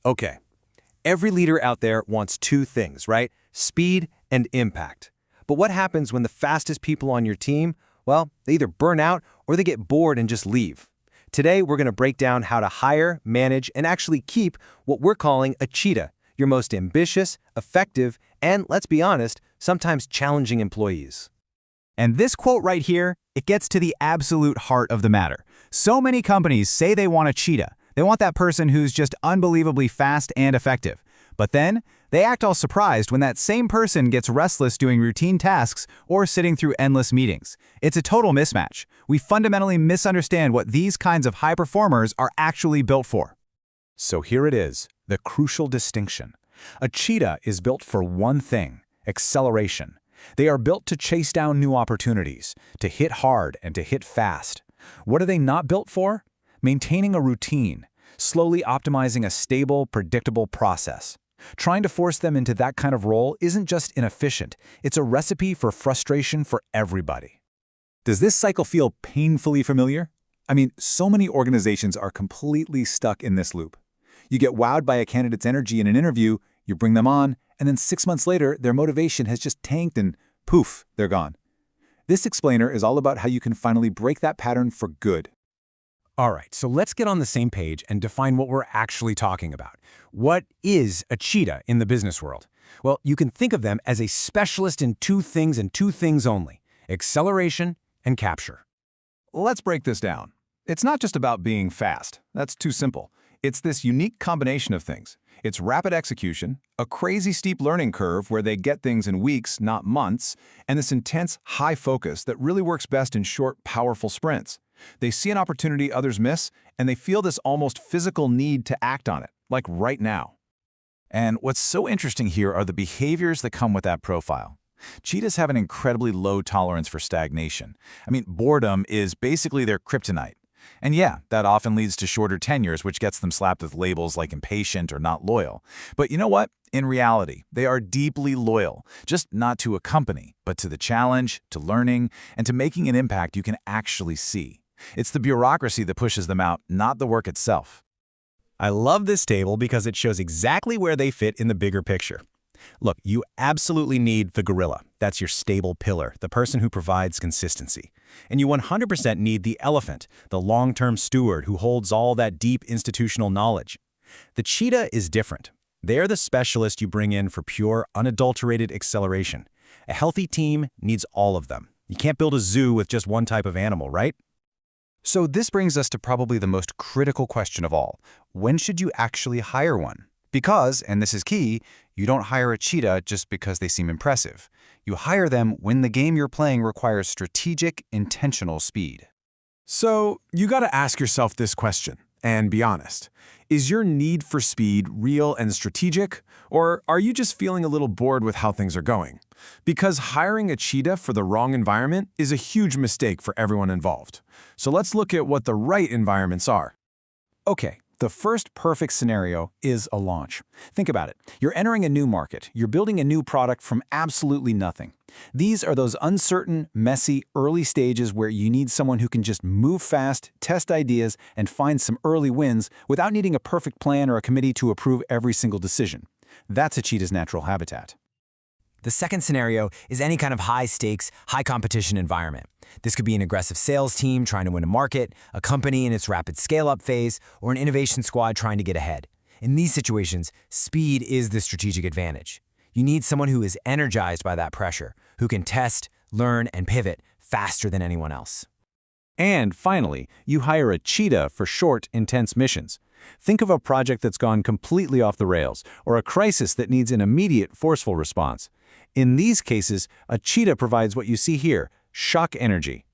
Okay, every leader out there wants two things, right? Speed and impact. But what happens when the fastest people on your team, well, they either burn out or they get bored and just leave? Today, we're going to break down how to hire, manage, and actually keep what we're calling a cheetah, your most ambitious, effective, and, let's be honest, sometimes challenging employees. And this quote right here, it gets to the absolute heart of the matter. So many companies say they want a cheetah. They want that person who's just unbelievably fast and effective. But then, they act all surprised when that same person gets restless doing routine tasks or sitting through endless meetings. It's a total mismatch. We fundamentally misunderstand what these kinds of high performers are actually built for. So here it is, the crucial distinction. A cheetah is built for one thing: acceleration. They are built to chase down new opportunities, to hit hard and to hit fast. What are they not built for? Maintaining a routine, slowly optimizing a stable, predictable process. Trying to force them into that kind of role isn't just inefficient, it's a recipe for frustration for everybody. Does this cycle feel painfully familiar? I mean, so many organizations are completely stuck in this loop. You get wowed by a candidate's energy in an interview, you bring them on, and then 6 months later, their motivation has just tanked and poof, they're gone. This explainer is all about how you can finally break that pattern for good. All right, so let's get on the same page and define what we're actually talking about. What is a cheetah in the business world? Well, you can think of them as a specialist in two things and two things only: acceleration and capture. Let's break this down. It's not just about being fast. That's too simple. It's this unique combination of things. It's rapid execution, a crazy steep learning curve where they get things in weeks, not months, and this intense, high focus that really works best in short, powerful sprints. They see an opportunity others miss, and they feel this almost physical need to act on it, like right now. And what's so interesting here are the behaviors that come with that profile. Cheetahs have an incredibly low tolerance for stagnation. I mean, boredom is basically their kryptonite. And yeah, that often leads to shorter tenures, which gets them slapped with labels like impatient or not loyal. But you know what? In reality, they are deeply loyal, just not to a company, but to the challenge, to learning, and to making an impact you can actually see. It's the bureaucracy that pushes them out, not the work itself. I love this table because it shows exactly where they fit in the bigger picture. Look, you absolutely need the gorilla. That's your stable pillar, the person who provides consistency. And you 100% need the elephant, the long-term steward who holds all that deep institutional knowledge. The cheetah is different. They're the specialist you bring in for pure, unadulterated acceleration. A healthy team needs all of them. You can't build a zoo with just one type of animal, right? So this brings us to probably the most critical question of all. When should you actually hire one? Because, and this is key, you don't hire a cheetah just because they seem impressive. You hire them when the game you're playing requires strategic, intentional speed. So, you gotta ask yourself this question, and be honest. Is your need for speed real and strategic, or are you just feeling a little bored with how things are going? Because hiring a cheetah for the wrong environment is a huge mistake for everyone involved. So let's look at what the right environments are. Okay. The first perfect scenario is a launch. Think about it. You're entering a new market. You're building a new product from absolutely nothing. These are those uncertain, messy, early stages where you need someone who can just move fast, test ideas, and find some early wins without needing a perfect plan or a committee to approve every single decision. That's a cheetah's natural habitat. The second scenario is any kind of high-stakes, high-competition environment. This could be an aggressive sales team trying to win a market, a company in its rapid scale-up phase, or an innovation squad trying to get ahead. In these situations, speed is the strategic advantage. You need someone who is energized by that pressure, who can test, learn, and pivot faster than anyone else. And finally, you hire a cheetah for short, intense missions. Think of a project that's gone completely off the rails, or a crisis that needs an immediate, forceful response. In these cases, a cheetah provides what you see here: shock energy.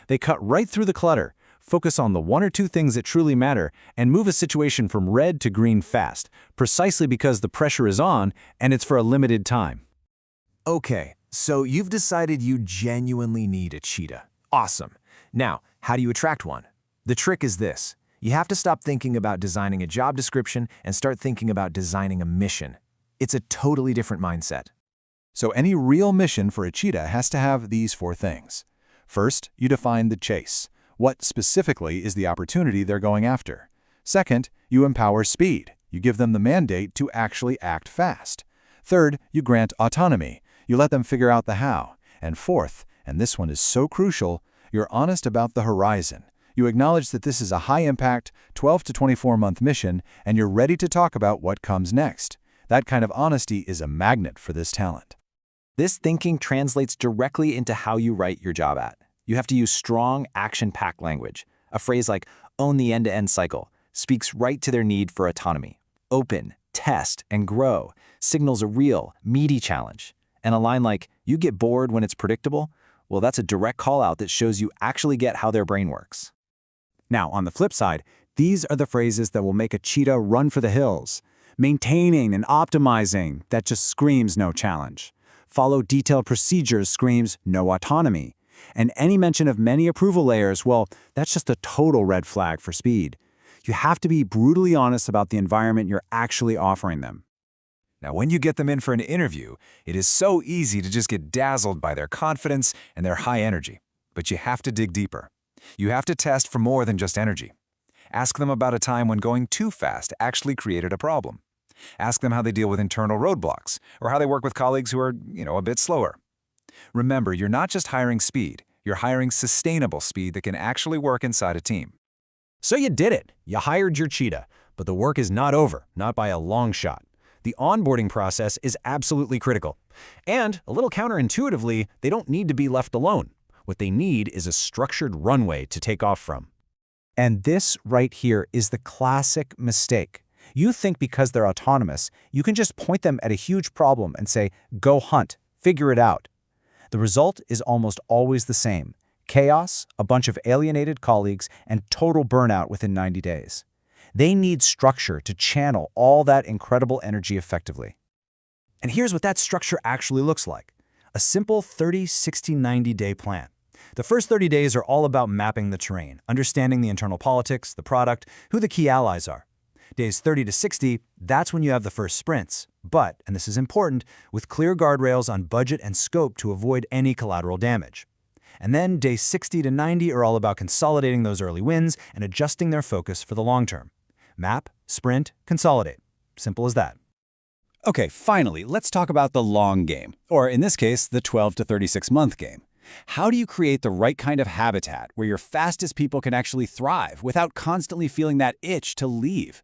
They cut right through the clutter, focus on the one or two things that truly matter, and move a situation from red to green fast, precisely because the pressure is on and it's for a limited time. Okay, so you've decided you genuinely need a cheetah. Awesome. Now, how do you attract one? The trick is this. You have to stop thinking about designing a job description and start thinking about designing a mission. It's a totally different mindset. So any real mission for a cheetah has to have these 4 things. First, you define the chase. What specifically is the opportunity they're going after? Second, you empower speed. You give them the mandate to actually act fast. Third, you grant autonomy. You let them figure out the how. And fourth, and this one is so crucial, you're honest about the horizon. You acknowledge that this is a high-impact, 12 to 24-month mission, and you're ready to talk about what comes next. That kind of honesty is a magnet for this talent. This thinking translates directly into how you write your job ad. You have to use strong, action-packed language. A phrase like, own the end-to-end cycle, speaks right to their need for autonomy. Open, test, and grow signals a real, meaty challenge. And a line like, you get bored when it's predictable, well, that's a direct call-out that shows you actually get how their brain works. Now, on the flip side, these are the phrases that will make a cheetah run for the hills. Maintaining and optimizing, that just screams no challenge. Follow detailed procedures screams no autonomy. And any mention of many approval layers, well, that's just a total red flag for speed. You have to be brutally honest about the environment you're actually offering them. Now, when you get them in for an interview, it is so easy to just get dazzled by their confidence and their high energy. But you have to dig deeper. You have to test for more than just energy. Ask them about a time when going too fast actually created a problem. Ask them how they deal with internal roadblocks, or how they work with colleagues who are, a bit slower. Remember, you're not just hiring speed, you're hiring sustainable speed that can actually work inside a team. So you did it. You hired your cheetah. But the work is not over, not by a long shot. The onboarding process is absolutely critical. And, a little counterintuitively, they don't need to be left alone. What they need is a structured runway to take off from. And this right here is the classic mistake. You think because they're autonomous, you can just point them at a huge problem and say, go hunt, figure it out. The result is almost always the same. Chaos, a bunch of alienated colleagues, and total burnout within 90 days. They need structure to channel all that incredible energy effectively. And here's what that structure actually looks like. A simple 30, 60, 90-day plan. The first 30 days are all about mapping the terrain, understanding the internal politics, the product, who the key allies are. Days 30 to 60, that's when you have the first sprints. But, and this is important, with clear guardrails on budget and scope to avoid any collateral damage. And then days 60 to 90 are all about consolidating those early wins and adjusting their focus for the long term. Map, sprint, consolidate. Simple as that. Okay, finally, let's talk about the long game, or in this case, the 12 to 36-month game. How do you create the right kind of habitat where your fastest people can actually thrive without constantly feeling that itch to leave?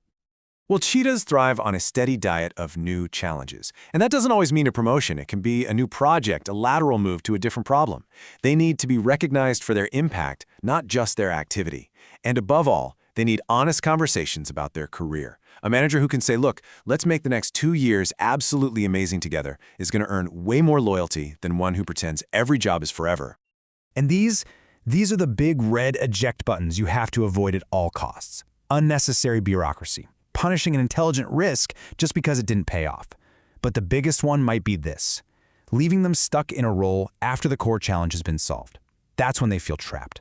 Well, cheetahs thrive on a steady diet of new challenges. And that doesn't always mean a promotion. It can be a new project, a lateral move to a different problem. They need to be recognized for their impact, not just their activity. And above all, they need honest conversations about their career. A manager who can say, look, let's make the next 2 years absolutely amazing together is going to earn way more loyalty than one who pretends every job is forever. And these are the big red eject buttons you have to avoid at all costs. Unnecessary bureaucracy. Punishing an intelligent risk just because it didn't pay off. But the biggest one might be this: leaving them stuck in a role after the core challenge has been solved. That's when they feel trapped.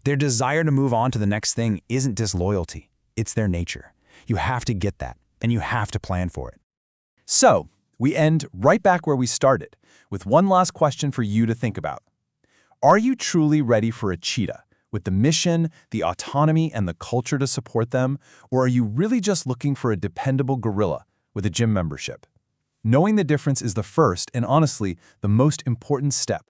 Their desire to move on to the next thing isn't disloyalty. It's their nature. You have to get that, and you have to plan for it. So, we end right back where we started, with one last question for you to think about. Are you truly ready for a cheetah, with the mission, the autonomy, and the culture to support them, or are you really just looking for a dependable gorilla with a gym membership? Knowing the difference is the first and honestly the most important step.